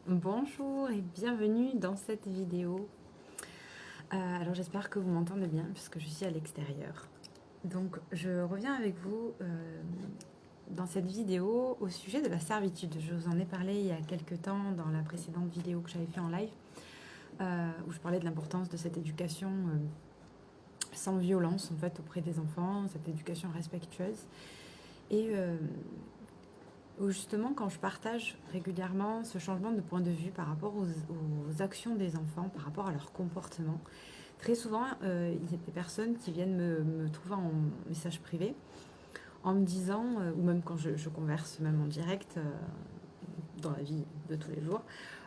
Bonjour et bienvenue dans cette vidéo. Alors j'espère que vous m'entendez bien puisque je suis à l'extérieur. Donc je reviens avec vous dans cette vidéo au sujet de la servitude. Je vous en ai parlé il y a quelques temps dans la précédente vidéo que j'avais fait en live où je parlais de l'importance de cette éducation sans violence en fait auprès des enfants, cette éducation respectueuse. Et où justement quand je partage régulièrement ce changement de point de vue par rapport aux actions des enfants, par rapport à leur comportement, très souvent il y a des personnes qui viennent me trouver en message privé en me disant, ou même quand je converse même en direct dans la vie de tous les jours,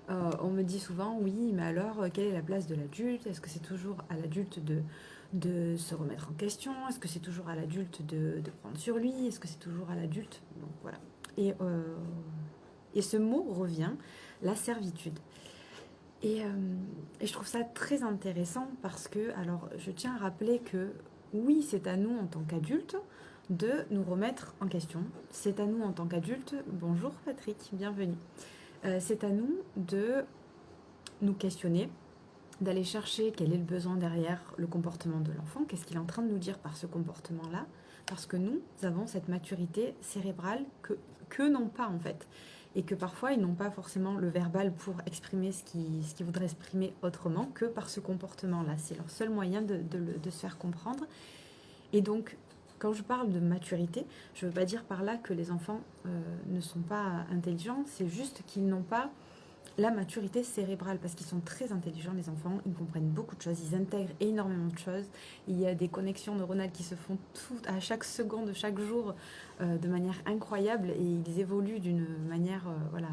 on me dit souvent oui mais alors quelle est la place de l'adulte? Est-ce que c'est toujours à l'adulte de se remettre en question? Est-ce que c'est toujours à l'adulte de prendre sur lui? Est-ce que c'est toujours à l'adulte? Donc voilà. Et, euh, et ce mot revient, la servitude. Et, euh, et je trouve ça très intéressant parce que, alors je tiens à rappeler que oui, c'est à nous en tant qu'adultes de nous remettre en question. C'est à nous en tant qu'adultes, bonjour Patrick, bienvenue. C'est à nous de nous questionner, d'aller chercher quel est le besoin derrière le comportement de l'enfant, qu'est-ce qu'il est en train de nous dire par ce comportement-là, parce que nous avons cette maturité cérébrale que n'ont pas en fait. Et que parfois ils n'ont pas forcément le verbal pour exprimer ce qu'ils voudraient exprimer autrement que par ce comportement-là. C'est leur seul moyen de se faire comprendre. Et donc, quand je parle de maturité, je ne veux pas dire par là que les enfants ne sont pas intelligents, c'est juste qu'ils n'ont pas la maturité cérébrale, parce qu'ils sont très intelligents, les enfants, ils comprennent beaucoup de choses, ils intègrent énormément de choses, il y a des connexions neuronales qui se font à chaque seconde, chaque jour, de manière incroyable, et ils évoluent d'une manière voilà,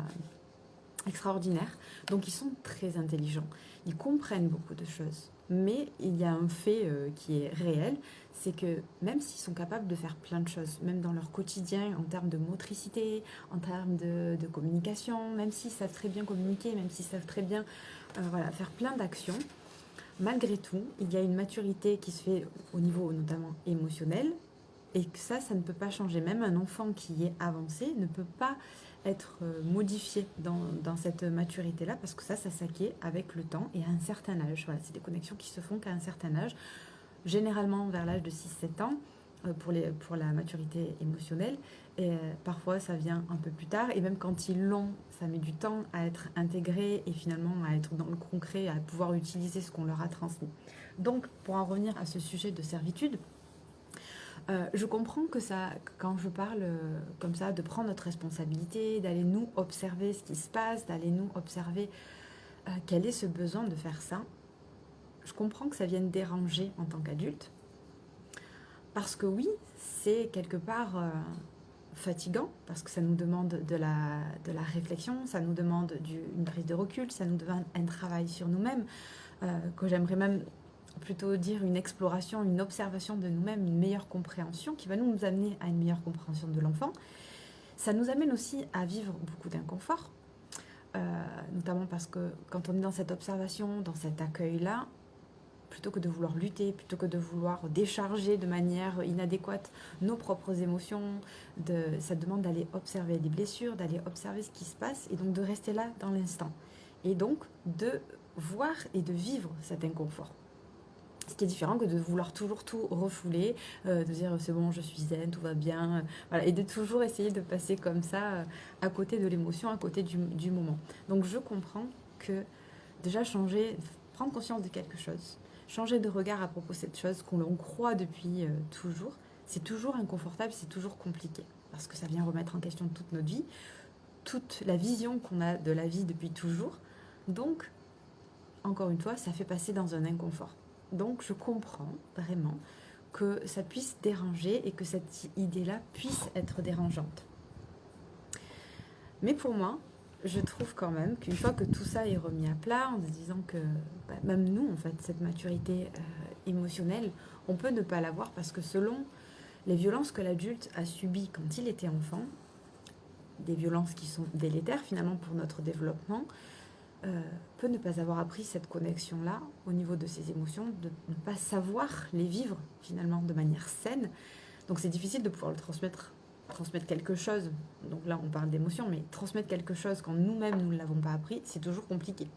extraordinaire. Donc ils sont très intelligents, ils comprennent beaucoup de choses. Mais il y a un fait qui est réel, c'est que même s'ils sont capables de faire plein de choses, même dans leur quotidien, en termes de motricité, en termes de communication, même s'ils savent très bien communiquer, même s'ils savent très bien voilà, faire plein d'actions, malgré tout, il y a une maturité qui se fait au niveau notamment émotionnel, et que ça ne peut pas changer. Même un enfant qui est avancé ne peut pas être modifié dans cette maturité-là, parce que ça s'acquiert avec le temps et à un certain âge. Voilà, c'est des connexions qui se font qu'à un certain âge, généralement vers l'âge de 6-7 ans, pour la maturité émotionnelle. Et parfois, ça vient un peu plus tard. Et même quand ils l'ont, ça met du temps à être intégré et finalement à être dans le concret, à pouvoir utiliser ce qu'on leur a transmis. Donc, pour en revenir à ce sujet de servitude, je comprends que ça, quand je parle comme ça, de prendre notre responsabilité, d'aller nous observer ce qui se passe, d'aller nous observer quel est ce besoin de faire ça, je comprends que ça vienne déranger en tant qu'adulte, parce que oui, c'est quelque part fatigant, parce que ça nous demande de la réflexion, ça nous demande une prise de recul, ça nous demande un travail sur nous-mêmes, que j'aimerais même plutôt dire une exploration, une observation de nous-mêmes, une meilleure compréhension qui va nous amener à une meilleure compréhension de l'enfant. Ça nous amène aussi à vivre beaucoup d'inconfort, notamment parce que quand on est dans cette observation, dans cet accueil-là, plutôt que de vouloir lutter, plutôt que de vouloir décharger de manière inadéquate nos propres émotions, ça demande d'aller observer les blessures, d'aller observer ce qui se passe et donc de rester là dans l'instant. Et donc de voir et de vivre cet inconfort. Ce qui est différent que de vouloir toujours tout refouler, de dire c'est bon, je suis zen, tout va bien, voilà, et de toujours essayer de passer comme ça à côté de l'émotion, à côté du moment. Donc je comprends que déjà changer, prendre conscience de quelque chose, changer de regard à propos de cette chose qu'on l'on croit depuis toujours, c'est toujours inconfortable, c'est toujours compliqué, parce que ça vient remettre en question toute notre vie, toute la vision qu'on a de la vie depuis toujours. Donc, encore une fois, ça fait passer dans un inconfort. Donc je comprends vraiment que ça puisse déranger et que cette idée-là puisse être dérangeante. Mais pour moi, je trouve quand même qu'une fois que tout ça est remis à plat, en se disant que même nous, en fait, cette maturité émotionnelle, on peut ne pas l'avoir parce que selon les violences que l'adulte a subies quand il était enfant, des violences qui sont délétères finalement pour notre développement, peut ne pas avoir appris cette connexion-là au niveau de ses émotions, de ne pas savoir les vivre finalement de manière saine. Donc c'est difficile de pouvoir le transmettre transmettre quelque chose, donc là on parle d'émotion, mais transmettre quelque chose quand nous-mêmes nous ne l'avons pas appris, c'est toujours compliqué.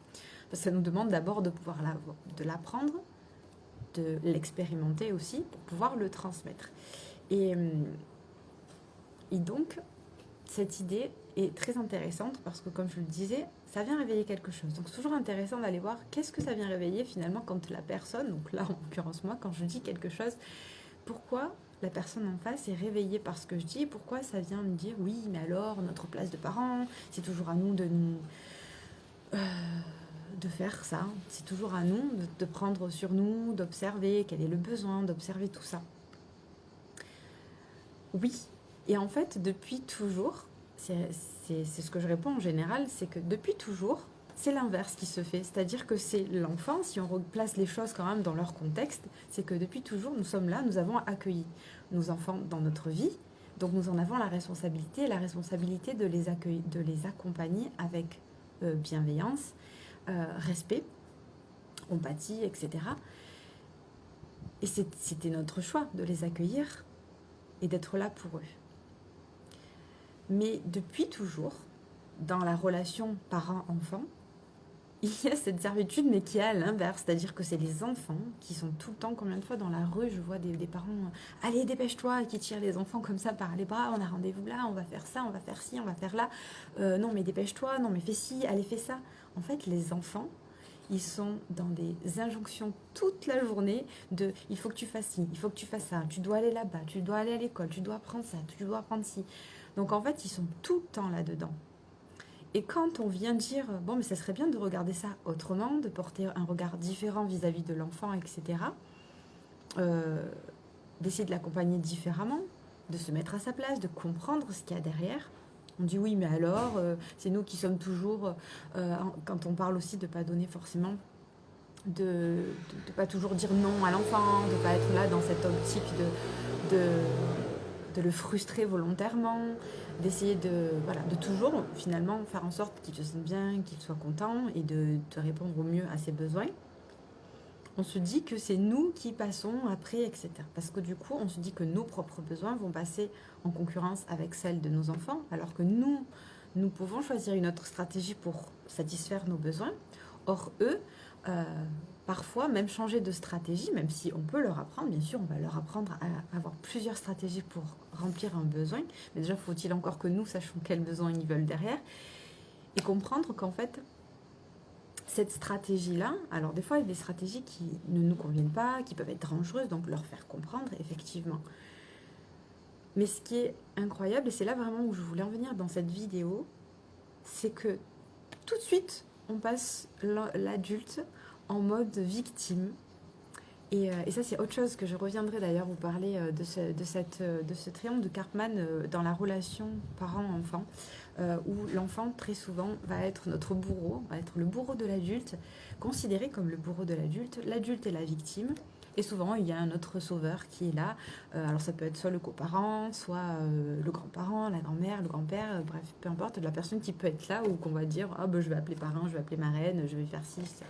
Parce que ça nous demande d'abord de pouvoir de l'apprendre, de l'expérimenter aussi pour pouvoir le transmettre. Et donc, cette idée est très intéressante parce que, comme je le disais, ça vient réveiller quelque chose. Donc, c'est toujours intéressant d'aller voir qu'est-ce que ça vient réveiller finalement quand la personne, donc là en l'occurrence moi, quand je dis quelque chose, pourquoi la personne en face est réveillée par ce que je dis, pourquoi ça vient me dire oui, mais alors notre place de parents, c'est toujours à nous de nous de faire ça, c'est toujours à nous de prendre sur nous, d'observer quel est le besoin, d'observer tout ça. Oui, et en fait depuis toujours, c'est ce que je réponds en général, c'est que depuis toujours, c'est l'inverse qui se fait, c'est-à-dire que c'est l'enfant, si on replace les choses quand même dans leur contexte, c'est que depuis toujours, nous sommes là, nous avons accueilli nos enfants dans notre vie, donc nous en avons la responsabilité de les accueillir, de les accompagner avec bienveillance, respect, empathie, etc. Et c'était notre choix de les accueillir et d'être là pour eux. Mais depuis toujours, dans la relation parent-enfant, il y a cette servitude, mais qui est à l'inverse, c'est-à-dire que c'est les enfants qui sont tout le temps, combien de fois dans la rue, je vois des parents, allez dépêche-toi, qui tirent les enfants comme ça par les bras, on a rendez-vous là, on va faire ça, on va faire ci, on va faire là, non mais dépêche-toi, non mais fais ci, allez fais ça. En fait, les enfants, ils sont dans des injonctions toute la journée de il faut que tu fasses ci, il faut que tu fasses ça, tu dois aller là-bas, tu dois aller à l'école, tu dois apprendre ça, tu dois apprendre ci. Donc en fait, ils sont tout le temps là-dedans. Et quand on vient dire, bon, mais ça serait bien de regarder ça autrement, de porter un regard différent vis-à-vis de l'enfant, etc., d'essayer de l'accompagner différemment, de se mettre à sa place, de comprendre ce qu'il y a derrière. On dit oui, mais alors, c'est nous qui sommes toujours, quand on parle aussi de ne pas donner forcément, de pas toujours dire non à l'enfant, de ne pas être là dans cette optique de le frustrer volontairement, d'essayer de toujours finalement faire en sorte qu'il se sente bien, qu'il soit content et de répondre au mieux à ses besoins. On se dit que c'est nous qui passons après, etc. Parce que du coup, on se dit que nos propres besoins vont passer en concurrence avec celles de nos enfants, alors que nous pouvons choisir une autre stratégie pour satisfaire nos besoins. Or, eux, parfois, même changer de stratégie, même si on peut leur apprendre, bien sûr, on va leur apprendre à avoir plusieurs stratégies pour remplir un besoin. Mais déjà, faut-il encore que nous sachions quels besoins ils veulent derrière et comprendre qu'en fait, cette stratégie-là, alors des fois, il y a des stratégies qui ne nous conviennent pas, qui peuvent être dangereuses, donc leur faire comprendre, effectivement. Mais ce qui est incroyable, et c'est là vraiment où je voulais en venir dans cette vidéo, c'est que tout de suite, on passe l'adulte en mode victime. Et ça, c'est autre chose que je reviendrai d'ailleurs vous parler de ce triangle de Karpman dans la relation parent-enfant, où l'enfant, très souvent, va être notre bourreau, va être le bourreau de l'adulte, considéré comme le bourreau de l'adulte. L'adulte est la victime. Et souvent, il y a un autre sauveur qui est là. Alors, ça peut être soit le coparent, soit le grand-parent, la grand-mère, le grand-père, bref, peu importe, la personne qui peut être là ou qu'on va dire ah, ben, je vais appeler parrain, je vais appeler marraine, je vais faire ci, ça.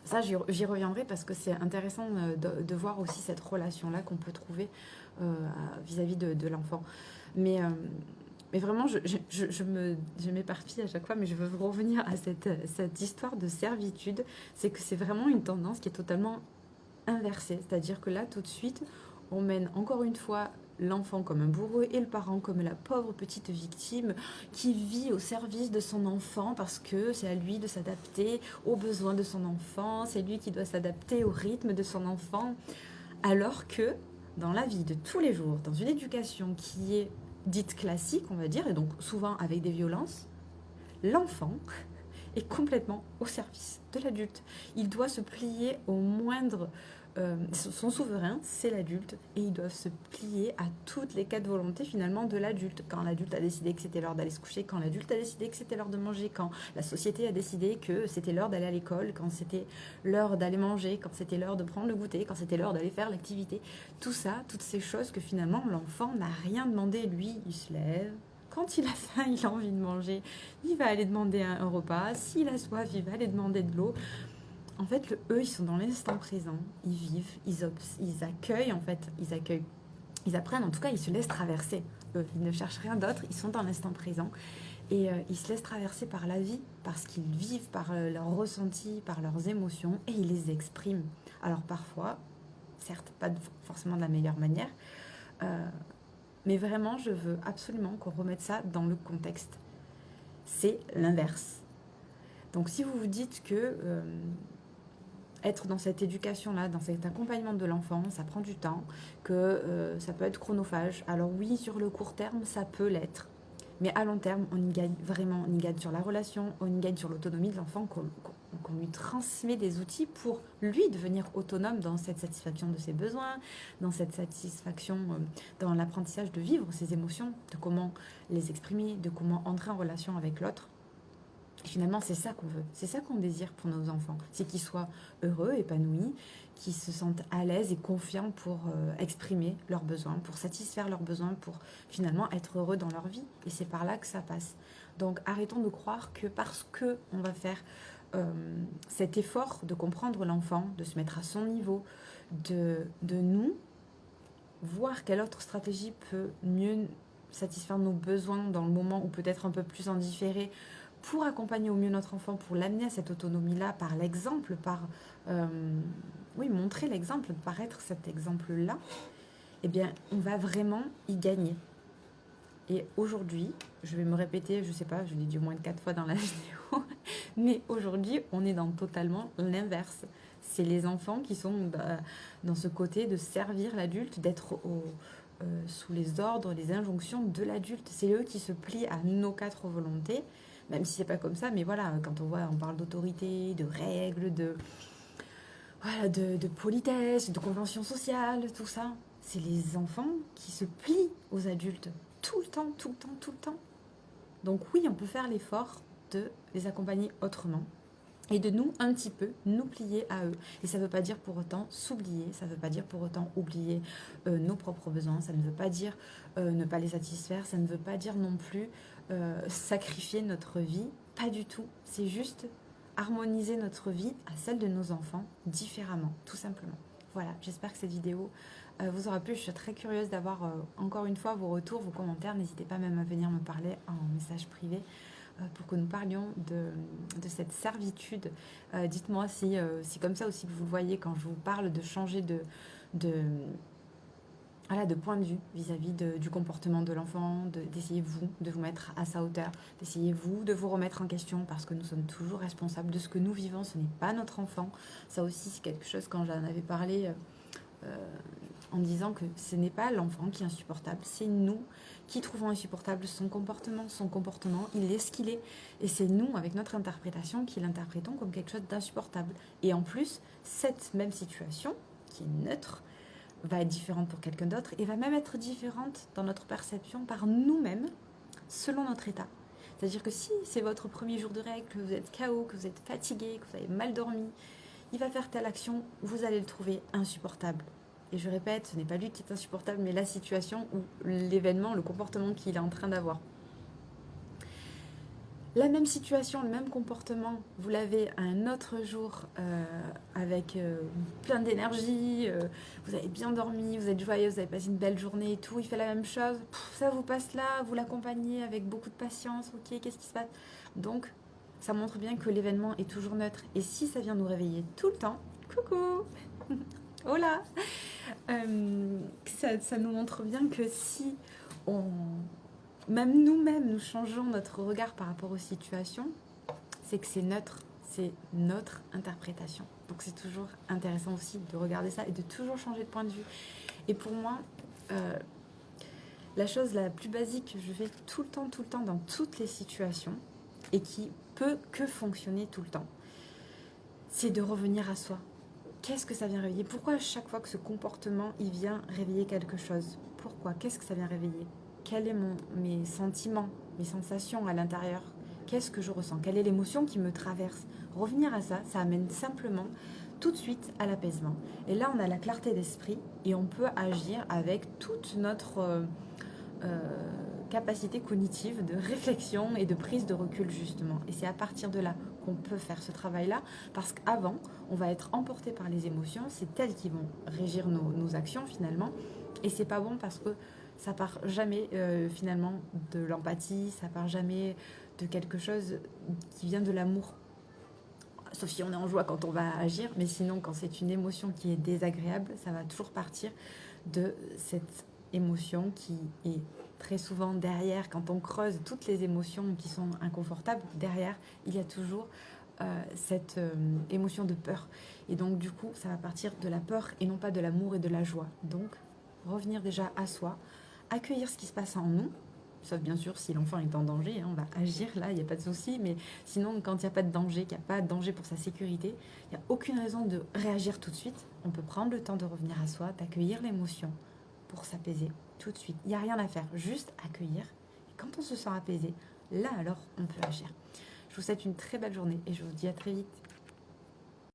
Ça, j'y reviendrai parce que c'est intéressant de voir aussi cette relation-là qu'on peut trouver vis-à-vis de l'enfant. Mais vraiment, je m'éparpille à chaque fois, mais je veux revenir à cette histoire de servitude. C'est que c'est vraiment une tendance qui est totalement inversée. C'est-à-dire que là, tout de suite, on mène encore une fois l'enfant comme un bourreau et le parent comme la pauvre petite victime qui vit au service de son enfant parce que c'est à lui de s'adapter aux besoins de son enfant, c'est lui qui doit s'adapter au rythme de son enfant. Alors que dans la vie de tous les jours, dans une éducation qui est dite classique, on va dire, et donc souvent avec des violences, l'enfant est complètement au service de l'adulte. Il doit se plier au moindre... son souverain, c'est l'adulte, et ils doivent se plier à toutes les quatre volontés finalement de l'adulte. Quand l'adulte a décidé que c'était l'heure d'aller se coucher, quand l'adulte a décidé que c'était l'heure de manger, quand la société a décidé que c'était l'heure d'aller à l'école, quand c'était l'heure d'aller manger, quand c'était l'heure de prendre le goûter, quand c'était l'heure d'aller faire l'activité. Tout ça, toutes ces choses que finalement l'enfant n'a rien demandé. Lui, il se lève. Quand il a faim, il a envie de manger, il va aller demander un repas. S'il a soif, il va aller demander de l'eau. En fait, eux, ils sont dans l'instant présent, ils vivent, ils accueillent, en fait, ils apprennent, en tout cas, ils se laissent traverser Ils ne cherchent rien d'autre, ils sont dans l'instant présent. Et ils se laissent traverser par la vie, parce qu'ils vivent par leurs ressentis, par leurs émotions, et ils les expriment. Alors parfois, certes, pas forcément de la meilleure manière, mais vraiment, je veux absolument qu'on remette ça dans le contexte. C'est l'inverse. Donc si vous vous dites que être dans cette éducation-là, dans cet accompagnement de l'enfant, ça prend du temps, que ça peut être chronophage, alors oui, sur le court terme, ça peut l'être. Mais à long terme, on y gagne vraiment, on y gagne sur la relation, on y gagne sur l'autonomie de l'enfant, qu'on lui transmet des outils pour lui devenir autonome dans cette satisfaction de ses besoins, dans cette satisfaction, dans l'apprentissage de vivre ses émotions, de comment les exprimer, de comment entrer en relation avec l'autre. Et finalement, c'est ça qu'on veut, c'est ça qu'on désire pour nos enfants, c'est qu'ils soient heureux, épanouis, qu'ils se sentent à l'aise et confiants pour exprimer leurs besoins, pour satisfaire leurs besoins, pour finalement être heureux dans leur vie. Et c'est par là que ça passe. Donc arrêtons de croire que parce qu'on va faire cet effort de comprendre l'enfant, de se mettre à son niveau, de nous, voir quelle autre stratégie peut mieux satisfaire nos besoins dans le moment ou peut-être un peu plus en différé, pour accompagner au mieux notre enfant, pour l'amener à cette autonomie-là par l'exemple, par montrer l'exemple, par être cet exemple-là, eh bien, on va vraiment y gagner. Et aujourd'hui, je vais me répéter, je sais pas, je l'ai dit au moins 4 fois dans la vidéo, mais aujourd'hui, on est dans totalement l'inverse. C'est les enfants qui sont dans ce côté de servir l'adulte, d'être sous les ordres, les injonctions de l'adulte. C'est eux qui se plient à nos 4 volontés, même si c'est pas comme ça, mais voilà, quand on parle d'autorité, de règles, de politesse, de convention sociale, tout ça, c'est les enfants qui se plient aux adultes tout le temps, tout le temps, tout le temps. Donc oui, on peut faire l'effort de les accompagner autrement et de nous, un petit peu, nous plier à eux. Et ça ne veut pas dire pour autant s'oublier, ça ne veut pas dire pour autant oublier nos propres besoins, ça ne veut pas dire ne pas les satisfaire, ça ne veut pas dire non plus sacrifier notre vie, pas du tout. C'est juste harmoniser notre vie à celle de nos enfants différemment, tout simplement. Voilà, j'espère que cette vidéo vous aura plu. Je suis très curieuse d'avoir encore une fois vos retours, vos commentaires. N'hésitez pas même à venir me parler en message privé pour que nous parlions de cette servitude. Dites-moi si comme ça aussi vous le voyez quand je vous parle de changer de point de vue vis-à-vis du comportement de l'enfant, d'essayer vous de vous mettre à sa hauteur, d'essayer vous de vous remettre en question parce que nous sommes toujours responsables de ce que nous vivons, ce n'est pas notre enfant. Ça aussi c'est quelque chose quand j'en avais parlé en disant que ce n'est pas l'enfant qui est insupportable, c'est nous qui trouvons insupportable son comportement, il est ce qu'il est. Et c'est nous, avec notre interprétation, qui l'interprétons comme quelque chose d'insupportable. Et en plus, cette même situation, qui est neutre, va être différente pour quelqu'un d'autre et va même être différente dans notre perception par nous-mêmes, selon notre état. C'est-à-dire que si c'est votre premier jour de règle, que vous êtes KO, que vous êtes fatigué, que vous avez mal dormi, il va faire telle action, vous allez le trouver insupportable. Et je répète, ce n'est pas lui qui est insupportable, mais la situation ou l'événement, le comportement qu'il est en train d'avoir. La même situation, le même comportement, vous l'avez un autre jour avec plein d'énergie, vous avez bien dormi, vous êtes joyeux, vous avez passé une belle journée et tout, il fait la même chose, ça vous passe là, vous l'accompagnez avec beaucoup de patience, ok, qu'est-ce qui se passe? Donc, ça montre bien que l'événement est toujours neutre. Et si ça vient nous réveiller tout le temps, coucou, hola, ça nous montre bien que si même nous-mêmes, nous changeons notre regard par rapport aux situations, c'est que c'est neutre, c'est notre interprétation. Donc c'est toujours intéressant aussi de regarder ça et de toujours changer de point de vue. Et pour moi, la chose la plus basique que je fais tout le temps, dans toutes les situations, et qui peut que fonctionner tout le temps, c'est de revenir à soi. Qu'est-ce que ça vient réveiller? Pourquoi à chaque fois que ce comportement, il vient réveiller quelque chose? Pourquoi? Qu'est-ce que ça vient réveiller? Quels sont mes sentiments, mes sensations à l'intérieur? Qu'est-ce que je ressens? Quelle est l'émotion qui me traverse? Revenir à ça, ça amène simplement tout de suite à l'apaisement. Et là, on a la clarté d'esprit et on peut agir avec toute notre capacité cognitive de réflexion et de prise de recul justement. Et c'est à partir de là qu'on peut faire ce travail-là, parce qu'avant, on va être emporté par les émotions, c'est elles qui vont régir nos actions finalement, et c'est pas bon parce que ça part jamais finalement de l'empathie, ça part jamais de quelque chose qui vient de l'amour. Sauf si on est en joie quand on va agir, mais sinon quand c'est une émotion qui est désagréable, ça va toujours partir de cette émotion qui est très souvent derrière. Quand on creuse toutes les émotions qui sont inconfortables, derrière, il y a toujours cette émotion de peur. Et donc du coup, ça va partir de la peur et non pas de l'amour et de la joie. Donc, revenir déjà à soi, accueillir ce qui se passe en nous, sauf bien sûr si l'enfant est en danger, hein, on va agir là, il n'y a pas de souci, mais sinon quand il n'y a pas de danger, qu'il n'y a pas de danger pour sa sécurité, il n'y a aucune raison de réagir tout de suite. On peut prendre le temps de revenir à soi, d'accueillir l'émotion pour s'apaiser tout de suite. Il n'y a rien à faire, juste accueillir. Et quand on se sent apaisé, là alors on peut agir. Je vous souhaite une très belle journée et je vous dis à très vite.